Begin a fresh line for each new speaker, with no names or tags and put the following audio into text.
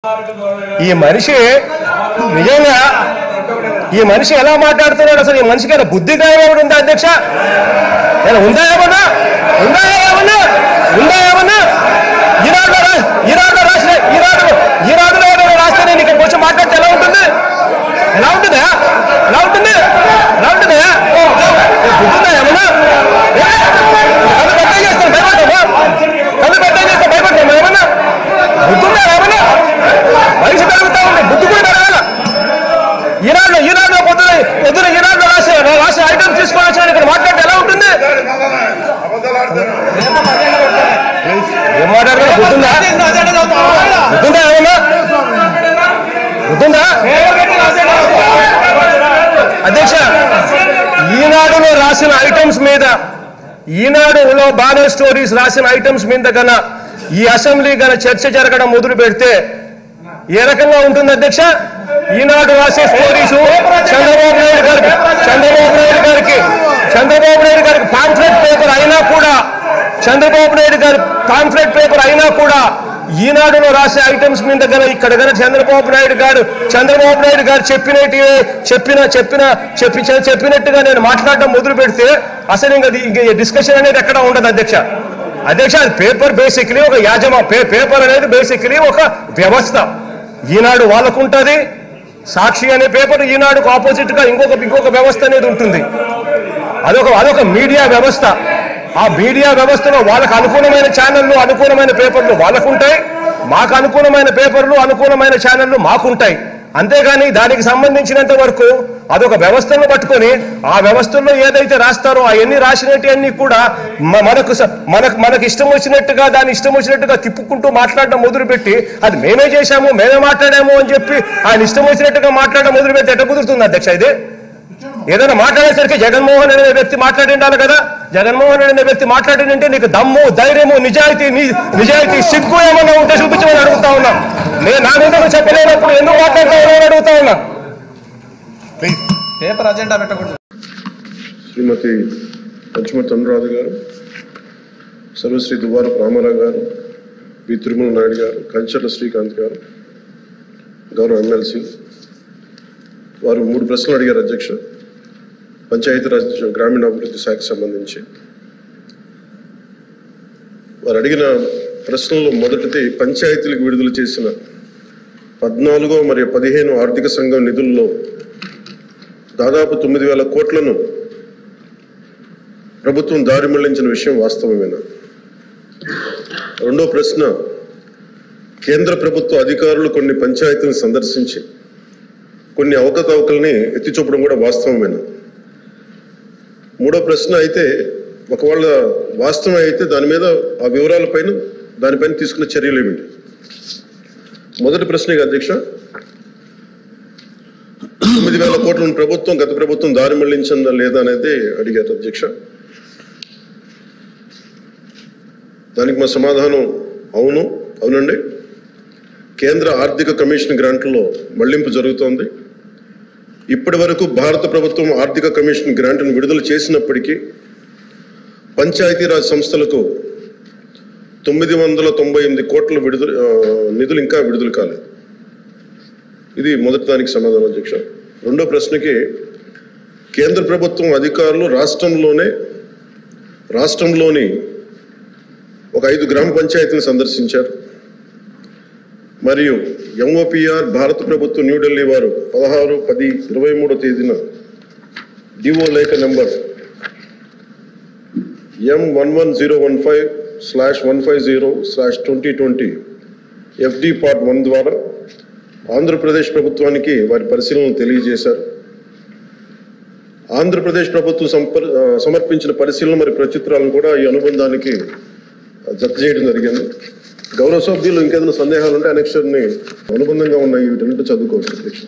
ఈ మనిషి నిజంగా ఈ మనిషి ఎలా మాట్లాడుతున్నాడు అసలు ఈ మనిషికి ఏమైనా బుద్ధి గాయం ఉందా అధ్యక్ష ఉందా ఏమన్నా ఈనాడులో రాస్తే నేను ఇక్కడ వచ్చి మాట్లాడితే ఎలా ఉంటుంది బుద్ధిందా ఏమన్నా కళ్ళు పెట్టే చేస్తాను భయపడతాము ఏమన్నా బుద్ధిందా ఏమన్నా మనిషి పెరుగుతా ఉంది బుద్ధి కూడా పెరగాల ఈనాడులో పొద్దున ఈనాడులో రాసే ఐటమ్ తీసుకొని వచ్చిన ఇక్కడ మాట్లాడితే ఎలా ఉంటుంది ఏం మాట్లాడుతున్నా బుద్ధిందా ఏమన్నా బుద్ధిందా అధ్యక్ష ఈనాడులో రాసిన ఐటమ్స్ మీద ఈనాడులో బ్యానర్ స్టోరీస్ రాసిన ఐటమ్స్ మీద గన ఈ అసెంబ్లీ గన చర్చ జరగడం మొదలు పెడితే ఏ రకంగా ఉంటుంది అధ్యక్ష ఈనాడు రాసే స్టోరీస్ చంద్రబాబు నాయుడు గారికి పాంఫ్లెట్ పేపర్ అయినా కూడా ఈనాడులో రాసే ఐటమ్స్ మీద గన ఇక్కడ గన చంద్రబాబు నాయుడు గారు చెప్పినట్టుగా నేను మాట్లాడడం మొదలు పెడితే అసలు ఇంకా డిస్కషన్ అనేది ఎక్కడ ఉండదు అధ్యక్ష అది పేపర్ బేసిక్లీ ఒక పేపర్ అనేది బేసిక్లీ ఒక వ్యవస్థ ఈనాడు వాళ్ళకుంటుంది సాక్షి అనే పేపర్ ఈనాడుకు ఆపోజిట్ గా ఇంకొక వ్యవస్థ అనేది ఉంటుంది అదొక మీడియా వ్యవస్థ ఆ మీడియా వ్యవస్థలో వాళ్ళకు అనుకూలమైన ఛానళ్లు అనుకూలమైన పేపర్లు వాళ్ళకుంటాయి మాకు అనుకూలమైన పేపర్లు అనుకూలమైన ఛానళ్లు మాకుంటాయి అంతేగాని దానికి సంబంధించినంత వరకు అదొక వ్యవస్థను పట్టుకొని ఆ వ్యవస్థల్లో ఏదైతే రాస్తారో అవన్నీ రాసినట్టు కూడా మనకు ఇష్టం వచ్చినట్టుగా తిప్పుకుంటూ మాట్లాడడం మొదలుపెట్టి అది మేమే చేశాము మేమే మాట్లాడాము అని చెప్పి ఆయన ఇష్టం వచ్చినట్టుగా మాట్లాడడం మొదలుపెట్టి ఎట్లా కుదురుతుంది అధ్యక్ష ఇది ఏదైనా మాట్లాడేసరికి జగన్మోహన్ అనే వ్యక్తి మాట్లాడి ఉండాలి కదా జగన్మోహన్ అనే వ్యక్తి మాట్లాడిందంటే నీకు దమ్ము ధైర్యము నిజాయితీ సిగ్గు ఏమన్నా ఉంటే చూపించమని అడుగుతా ఉన్నా నేను నా మీద చెప్పలేనప్పుడు ఎందుకు మాట్లాడతామని అడుగుతా ఉన్నా
పేపర్ అజెండా పెట్టకూడదు.
శ్రీమతి పంచమర్తి అనురాధ గారు, సర్వశ్రీ దువ్వారపు రామారావు గారు, వి తిరుమల నాయుడు గారు, కంచర్ల శ్రీకాంత్ గారు, గౌరవ ఎమ్మెల్సీ వారు 3 ప్రశ్నలు అడిగారు అధ్యక్ష. పంచాయతీరాజ్ గ్రామీణాభివృద్ధి శాఖకు సంబంధించి వారు అడిగిన ప్రశ్నల్లో మొదటిది పంచాయతీలకు విడుదల చేసిన 14 మరియు 15 ఆర్థిక సంఘం నిధుల్లో దాదాపు 9,000 కోట్లను ప్రభుత్వం దారి మళ్లించిన విషయం వాస్తవమేనా? రెండో ప్రశ్న, కేంద్ర ప్రభుత్వ అధికారులు కొన్ని పంచాయతీలను సందర్శించి కొన్ని అవకతవకల్ని ఎత్తి చూపడం కూడా వాస్తవమేనా? మూడో ప్రశ్న అయితే ఒకవేళ వాస్తవం అయితే దాని మీద ఆ దానిపైన తీసుకున్న చర్యలు ఏమిటి? మొదటి ప్రశ్న అధ్యక్ష, 9,000 కోట్లను గత ప్రభుత్వం దారి మళ్లించిందా లేదా అనేది అడిగారు అధ్యక్ష. దానికి మా సమాధానం అవునండి. కేంద్ర ఆర్థిక కమిషన్ గ్రాంట్లలో మళ్లింపు జరుగుతోంది. ఇప్పటి వరకు భారత ప్రభుత్వం ఆర్థిక కమిషన్ గ్రాంట్ను విడుదల చేసినప్పటికీ పంచాయతీరాజ్ సంస్థలకు 998 కోట్ల నిధులు ఇంకా విడుదల కాలేదు. ఇది మొదటి దానికి సమాధానం అధ్యక్ష. రెండో ప్రశ్నకి, కేంద్ర ప్రభుత్వం అధికారులు రాష్ట్రంలోని ఒక 5 గ్రామ పంచాయతీలను సందర్శించారు. మరియు ఎంఓపిఆర్ భారత ప్రభుత్వం న్యూఢిల్లీ వారు 16/10/23 తేదీన డిఓ లేఖ నెంబర్ M11015/150/2020 FD Part 1 ద్వారా ఆంధ్రప్రదేశ్ ప్రభుత్వానికి వారి పరిశీలనలు తెలియజేశారు. ఆంధ్రప్రదేశ్ ప్రభుత్వం సమర్పించిన పరిశీలన మరియు ప్రచిత్రాలను కూడా ఈ అనుబంధానికి జత చేయడం జరిగింది. గౌరవ సభ్యులు ఇంకేదైనా సందేహాలు ఉంటే అనెక్షర్ని అనుబంధంగా ఉన్న వీటన్నిటి చదువుకోవచ్చు అధ్యక్ష.